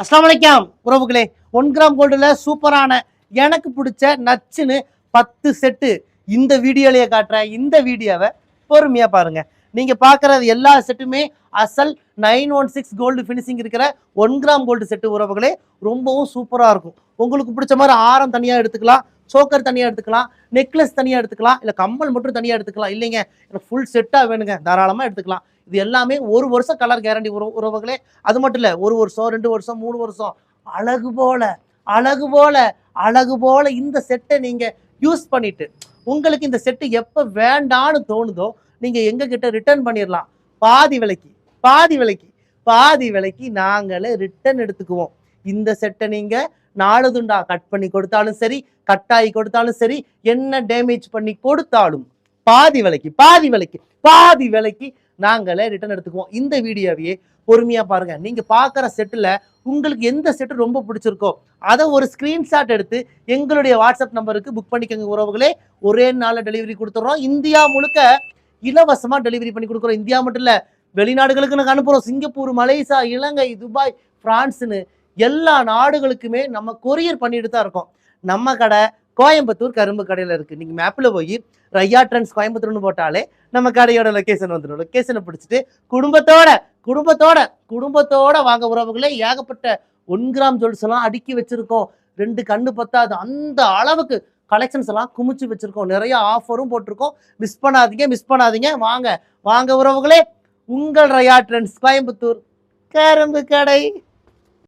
அஸ்ஸலாமு அலைக்கும் உறவுகளே. 1 கிராம் கோல்டுல சூப்பரான எனக்கு பிடிச்ச நச்சுன்னு 10 செட்டு இந்த வீடியோலயே காட்டுறேன். இந்த வீடியோவை பொறுமையா பாருங்க. நீங்க பார்க்கறது எல்லா செட்டுமே அசல் 916 கோல்டு ஃபினிஷிங் இருக்கிற 1 கிராம் கோல்டு செட்டு உறவுகளே. ரொம்பவும் சூப்பரா இருக்கும். உங்களுக்கு பிடிச்ச மாதிரி ஆரம் தனியா எடுத்துக்கலாம், சோக்கர் தனியா எடுத்துக்கலாம், நெக்லஸ் தனியா எடுத்துக்கலாம், இல்ல கம்மல் மட்டும் தனியா எடுத்துக்கலாம். இல்லைங்க எனக்கு ஃபுல் செட்டா வேணுங்க, தாராளமா எடுத்துக்கலாம். இது எல்லாமே 1 வருஷம் கலர் கேரண்டி உறவுகளே. அது மட்டும் இல்ல 1 வருஷம் 2 வருஷம் 3 வருஷம் அழகு போல அழகு போல அழகு போல இந்த செட்டை நீங்க யூஸ் பண்ணிட்டு உங்களுக்கு இந்த செட்டு எப்ப வேண்டான்னு தோணுதோ நீங்க எங்க கிட்ட ரிட்டர்ன் பண்ணிடலாம். பாதி விலைக்கு பாதி விலைக்கு பாதி விலைக்கு நாங்களே ரிட்டர்ன் எடுத்துக்குவோம். இந்த செட்டை நீங்க 4 துண்டா கட் பண்ணி கொடுத்தாலும் சரி, கட்டாயி கொடுத்தாலும் சரி, என்ன டேமேஜ் பண்ணி கொடுத்தாலும் பாதி விலைக்கு பாதி விலைக்கு பாதி விலைக்கு நாங்களே ரிட்டர்ன் எடுத்துக்குவோம். இந்த வீடியோவையே பொறுமையா பாருங்க. நீங்க பார்க்குற செட்டில் உங்களுக்கு எந்த செட்டு ரொம்ப பிடிச்சிருக்கோ அதை ஒரு ஸ்கிரீன்ஷாட் எடுத்து எங்களுடைய வாட்ஸ்அப் நம்பருக்கு புக் பண்ணிக்கோங்க உறவுகளே. ஒரே நாளில் டெலிவரி கொடுத்துட்றோம். இந்தியா முழுக்க இலவசமா டெலிவரி பண்ணி கொடுக்குறோம். இந்தியா மட்டும் இல்ல, வெளிநாடுகளுக்கு நாங்கள் அனுப்புகிறோம். சிங்கப்பூர், மலேசியா, இலங்கை, துபாய், பிரான்ஸ்னு எல்லா நாடுகளுக்குமே நம்ம கொரியர் பண்ணிட்டு தான் இருக்கோம். நம்ம கடை கோயம்புத்தூர் கரும்பு கடையில் இருக்குது. நீங்கள் மேப்பில் போய் ரையா ட்ரெண்ட்ஸ் கோயம்புத்தூர்னு போட்டாலே நம்ம கடையோட லொக்கேஷன் வந்துடும். லொக்கேஷனை பிடிச்சிட்டு குடும்பத்தோட குடும்பத்தோட குடும்பத்தோட வாங்க உறவுகளே. ஏகப்பட்ட 1 கிராம் ஜுவல்ஸ் எல்லாம் அடுக்கி வச்சிருக்கோம். 2 கண்ணு பத்தாது அந்த அளவுக்கு கலெக்ஷன்ஸ் எல்லாம் குமிச்சு வச்சிருக்கோம். நிறைய ஆஃபரும் போட்டிருக்கோம். மிஸ் பண்ணாதீங்க. வாங்க வாங்க உறவுகளே. உங்கள் ரையா ட்ரெண்ட்ஸ் கோயம்புத்தூர் கரும்பு கடை.